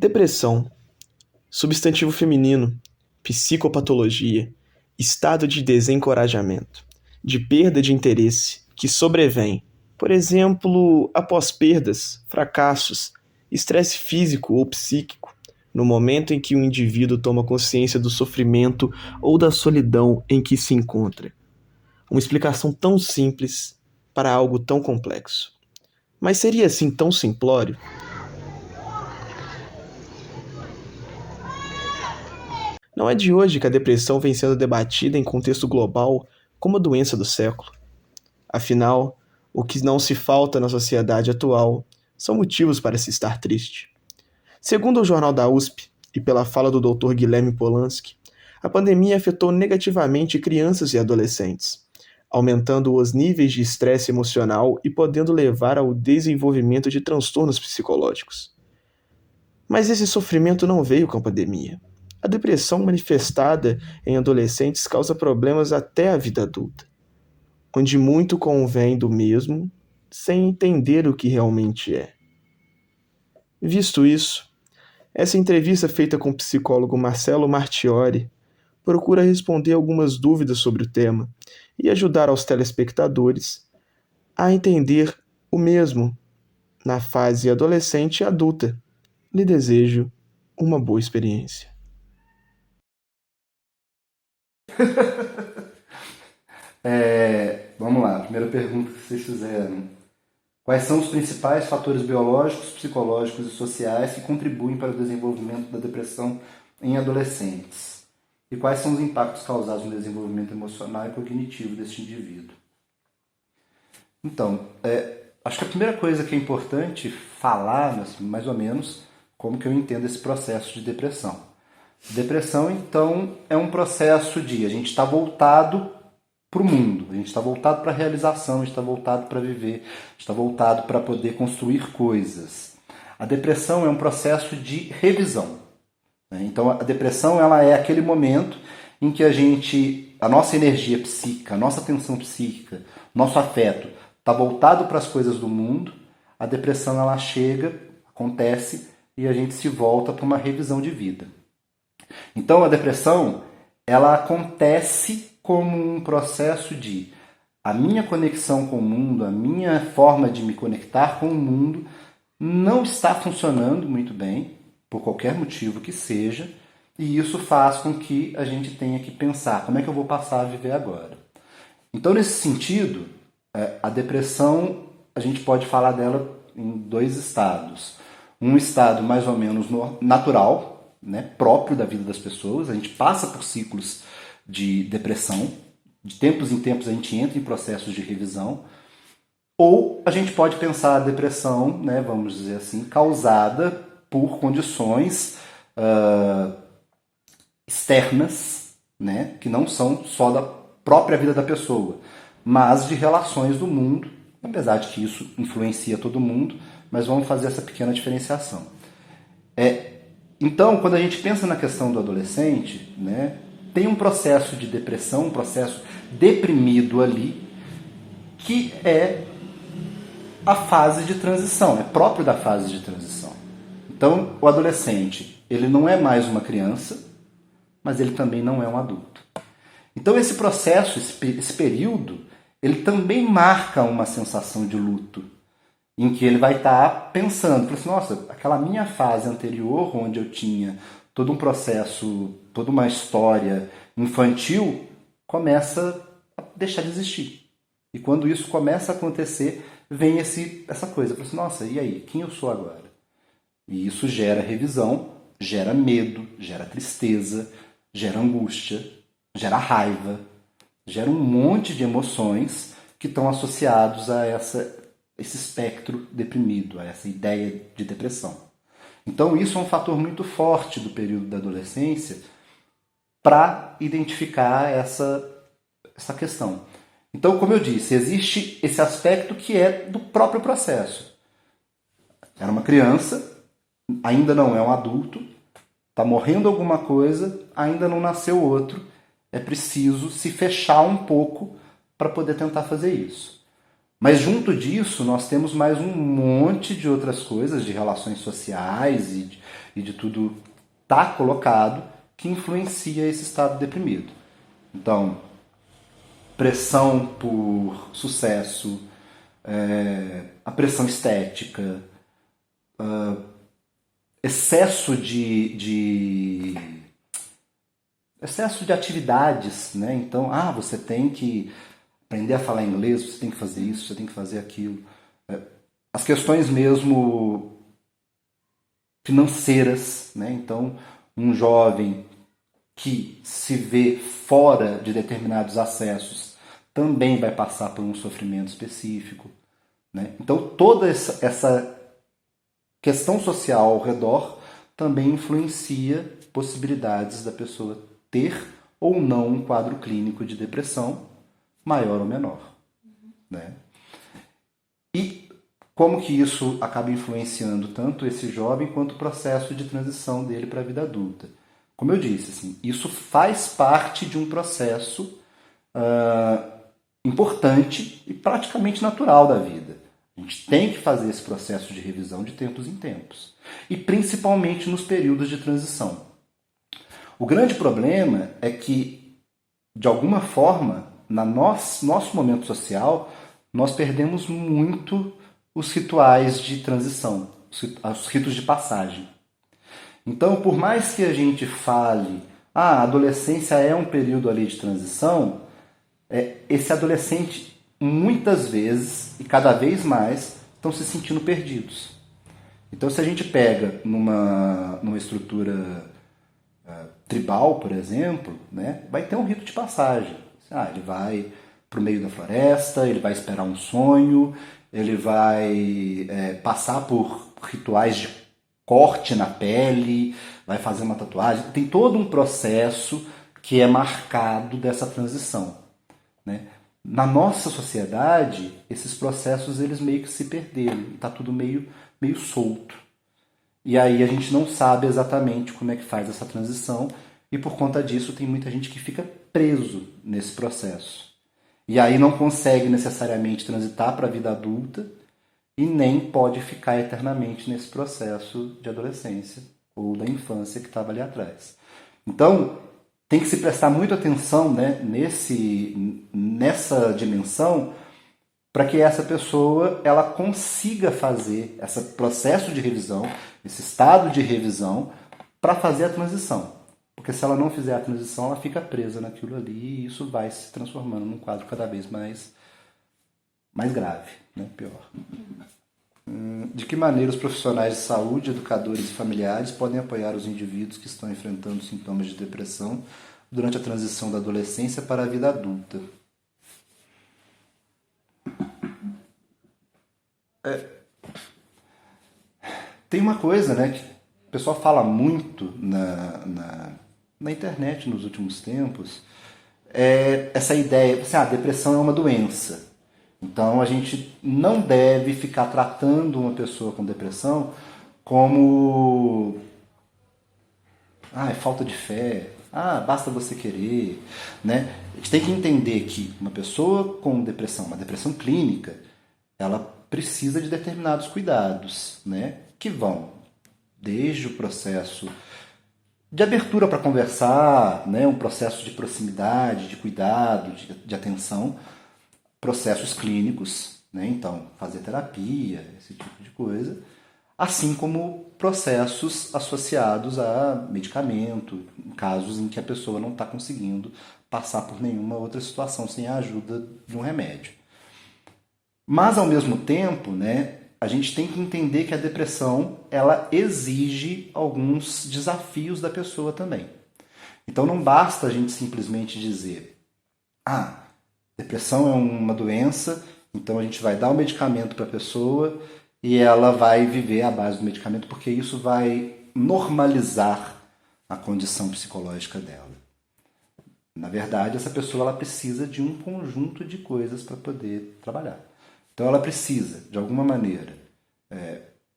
Depressão, substantivo feminino, psicopatologia, estado de desencorajamento, de perda de interesse, que sobrevém, por exemplo, após perdas, fracassos, estresse físico ou psíquico, no momento em que o indivíduo toma consciência do sofrimento ou da solidão em que se encontra. Uma explicação tão simples para algo tão complexo. Mas seria assim tão simplório? Não é de hoje que a depressão vem sendo debatida em contexto global como a doença do século. Afinal, o que não se falta na sociedade atual são motivos para se estar triste. Segundo o jornal da USP, e pela fala do Dr. Guilherme Polanski, a pandemia afetou negativamente crianças e adolescentes, aumentando os níveis de estresse emocional e podendo levar ao desenvolvimento de transtornos psicológicos. Mas esse sofrimento não veio com a pandemia. A depressão manifestada em adolescentes causa problemas até a vida adulta, onde muito convém do mesmo, sem entender o que realmente é. Visto isso, essa entrevista feita com o psicólogo Marcelo Martiori procura responder algumas dúvidas sobre o tema e ajudar aos telespectadores a entender o mesmo na fase adolescente e adulta. Lhe desejo uma boa experiência. Vamos lá, primeira pergunta que vocês fizeram. Quais são os principais fatores biológicos, psicológicos e sociais que contribuem para o desenvolvimento da depressão em adolescentes? E quais são os impactos causados no desenvolvimento emocional e cognitivo deste indivíduo? Então, acho que a primeira coisa que é importante falar, assim, mais ou menos, como que eu entendo esse processo de depressão. Depressão, então, é um processo de a gente está voltado para o mundo, a gente está voltado para a realização, a gente está voltado para viver, a gente está voltado para poder construir coisas. A depressão é um processo de revisão. Então, a depressão ela é aquele momento em que a nossa energia psíquica, a nossa atenção psíquica, nosso afeto está voltado para as coisas do mundo. A depressão ela chega, acontece e a gente se volta para uma revisão de vida. Então, a depressão ela acontece como um processo de a minha conexão com o mundo, a minha forma de me conectar com o mundo não está funcionando muito bem, por qualquer motivo que seja, e isso faz com que a gente tenha que pensar como é que eu vou passar a viver agora. Então, nesse sentido, a depressão, a gente pode falar dela em dois estados. Um estado mais ou menos natural, né, próprio da vida das pessoas, a gente passa por ciclos de depressão, de tempos em tempos a gente entra em processos de revisão, ou a gente pode pensar a depressão, né, vamos dizer assim, causada por condições externas, né, que não são só da própria vida da pessoa, mas de relações do mundo, apesar de que isso influencia todo mundo, mas vamos fazer essa pequena diferenciação. Então, quando a gente pensa na questão do adolescente, né, tem um processo de depressão, um processo deprimido ali, que é a fase de transição, é próprio da fase de transição. Então, o adolescente, ele não é mais uma criança, mas ele também não é um adulto. Então, esse processo, esse período, ele também marca uma sensação de luto, em que ele vai estar pensando, assim, nossa, aquela minha fase anterior, onde eu tinha todo um processo, toda uma história infantil, começa a deixar de existir. E quando isso começa a acontecer, vem essa coisa, assim, nossa, e aí, quem eu sou agora? E isso gera revisão, gera medo, gera tristeza, gera angústia, gera raiva, gera um monte de emoções que estão associados a esse espectro deprimido, a essa ideia de depressão. Então isso é um fator muito forte do período da adolescência para identificar essa questão. Então, como eu disse, existe esse aspecto que é do próprio processo. Era uma criança, ainda não é um adulto, está morrendo alguma coisa, ainda não nasceu outro, é preciso se fechar um pouco para poder tentar fazer isso. Mas junto disso, nós temos mais um monte de outras coisas, de relações sociais e de tudo tá colocado, que influencia esse estado deprimido. Então, pressão por sucesso, a pressão estética, excesso excesso de atividades, né? Então, você tem que aprender a falar inglês, você tem que fazer isso, você tem que fazer aquilo. As questões mesmo financeiras, né? Então, um jovem que se vê fora de determinados acessos também vai passar por um sofrimento específico, né? Então, toda essa questão social ao redor também influencia possibilidades da pessoa ter ou não um quadro clínico de depressão, maior ou menor, né? E como que isso acaba influenciando tanto esse jovem quanto o processo de transição dele para a vida adulta? Como eu disse, assim, isso faz parte de um processo importante e praticamente natural da vida. A gente tem que fazer esse processo de revisão de tempos em tempos. E principalmente nos períodos de transição. O grande problema é que, de alguma forma, no nosso momento social, nós perdemos muito os rituais de transição, os ritos de passagem. Então, por mais que a gente fale, a adolescência é um período ali de transição, esse adolescente, muitas vezes, e cada vez mais, estão se sentindo perdidos. Então, se a gente pega numa estrutura tribal, por exemplo, né, vai ter um rito de passagem. Ele vai para o meio da floresta, ele vai esperar um sonho, ele vai passar por rituais de corte na pele, vai fazer uma tatuagem. Tem todo um processo que é marcado dessa transição, né? Na nossa sociedade, esses processos eles meio que se perderam, está tudo meio solto. E aí a gente não sabe exatamente como é que faz essa transição e por conta disso tem muita gente que fica preso nesse processo. E aí não consegue necessariamente transitar para a vida adulta e nem pode ficar eternamente nesse processo de adolescência ou da infância que estava ali atrás. Então, tem que se prestar muita atenção, né, nessa dimensão para que essa pessoa ela consiga fazer esse processo de revisão, esse estado de revisão, para fazer a transição. Porque se ela não fizer a transição, ela fica presa naquilo ali e isso vai se transformando num quadro cada vez mais grave, né? Pior. De que maneira os profissionais de saúde, educadores e familiares podem apoiar os indivíduos que estão enfrentando sintomas de depressão durante a transição da adolescência para a vida adulta? Tem uma coisa, né, que o pessoal fala muito na internet nos últimos tempos, essa ideia, assim, a depressão é uma doença. Então a gente não deve ficar tratando uma pessoa com depressão como é falta de fé, basta você querer, né? A gente tem que entender que uma pessoa com depressão, uma depressão clínica, ela precisa de determinados cuidados, né? Que vão desde o processo de abertura para conversar, né? Um processo de proximidade, de cuidado, de atenção, processos clínicos, né? Então, fazer terapia, esse tipo de coisa, assim como processos associados a medicamento, em casos em que a pessoa não está conseguindo passar por nenhuma outra situação sem a ajuda de um remédio. Mas, ao mesmo tempo, né, a gente tem que entender que a depressão ela exige alguns desafios da pessoa também. Então, não basta a gente simplesmente dizer depressão é uma doença, então a gente vai dar o medicamento para a pessoa e ela vai viver à base do medicamento, porque isso vai normalizar a condição psicológica dela. Na verdade, essa pessoa ela precisa de um conjunto de coisas para poder trabalhar. Então ela precisa, de alguma maneira,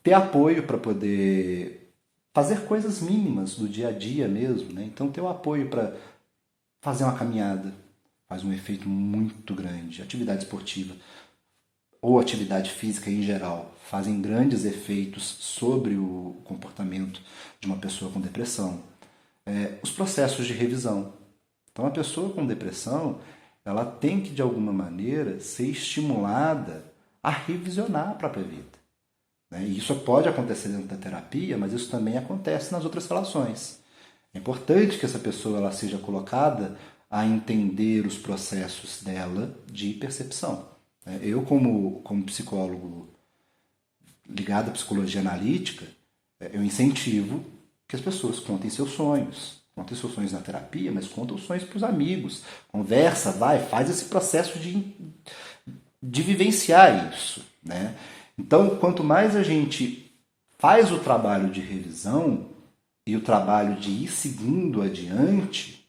ter apoio para poder fazer coisas mínimas do dia a dia mesmo, né? Então ter o apoio para fazer uma caminhada faz um efeito muito grande. Atividade esportiva. ou atividade física em geral fazem grandes efeitos sobre o comportamento de uma pessoa com depressão. Os processos de revisão. Então, a pessoa com depressão, ela tem que, de alguma maneira, ser estimulada a revisionar a própria vida. E isso pode acontecer dentro da terapia, mas isso também acontece nas outras relações. É importante que essa pessoa ela seja colocada a entender os processos dela de percepção. Eu, como psicólogo ligado à psicologia analítica, eu incentivo que as pessoas contem seus sonhos. Contem seus sonhos na terapia, mas contem os sonhos para os amigos. Conversa, faz esse processo de vivenciar isso. Então, quanto mais a gente faz o trabalho de revisão e o trabalho de ir seguindo adiante,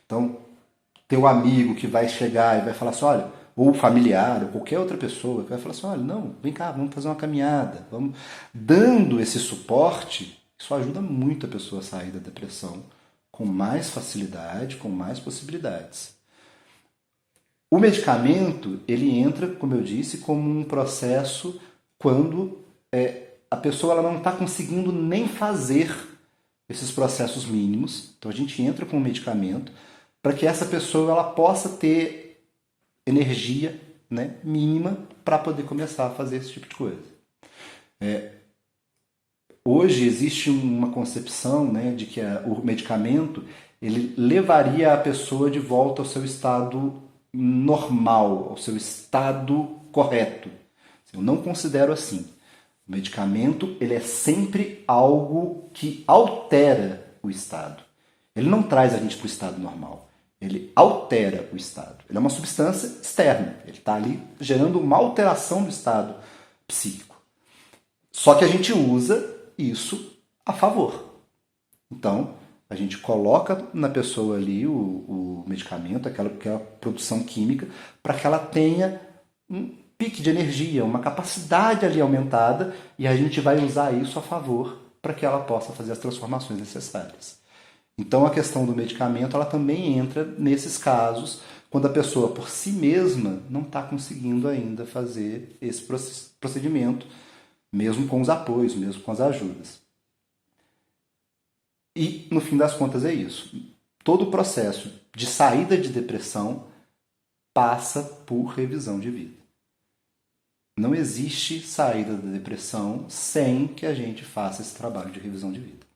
então, teu amigo que vai chegar e vai falar assim, olha, ou familiar, ou qualquer outra pessoa que vai falar assim, olha, não, vem cá, vamos fazer uma caminhada, vamos dando esse suporte, isso ajuda muito a pessoa a sair da depressão com mais facilidade, com mais possibilidades. O medicamento, ele entra, como eu disse, como um processo quando a pessoa ela não está conseguindo nem fazer esses processos mínimos. Então a gente entra com o medicamento para que essa pessoa ela possa ter energia mínima para poder começar a fazer esse tipo de coisa. Hoje existe uma concepção de que o medicamento ele levaria a pessoa de volta ao seu estado normal, ao seu estado correto. Eu não considero assim. O medicamento ele é sempre algo que altera o estado. Ele não traz a gente para o estado normal. Ele altera o estado. Ele é uma substância externa. Ele está ali gerando uma alteração do estado psíquico. Só que a gente usa isso a favor. Então, a gente coloca na pessoa ali o medicamento, aquela produção química, para que ela tenha um pique de energia, uma capacidade ali aumentada, e a gente vai usar isso a favor para que ela possa fazer as transformações necessárias. Então, a questão do medicamento ela também entra nesses casos, quando a pessoa por si mesma não está conseguindo ainda fazer esse procedimento, mesmo com os apoios, mesmo com as ajudas. E, no fim das contas, é isso. Todo o processo de saída de depressão passa por revisão de vida. Não existe saída da depressão sem que a gente faça esse trabalho de revisão de vida.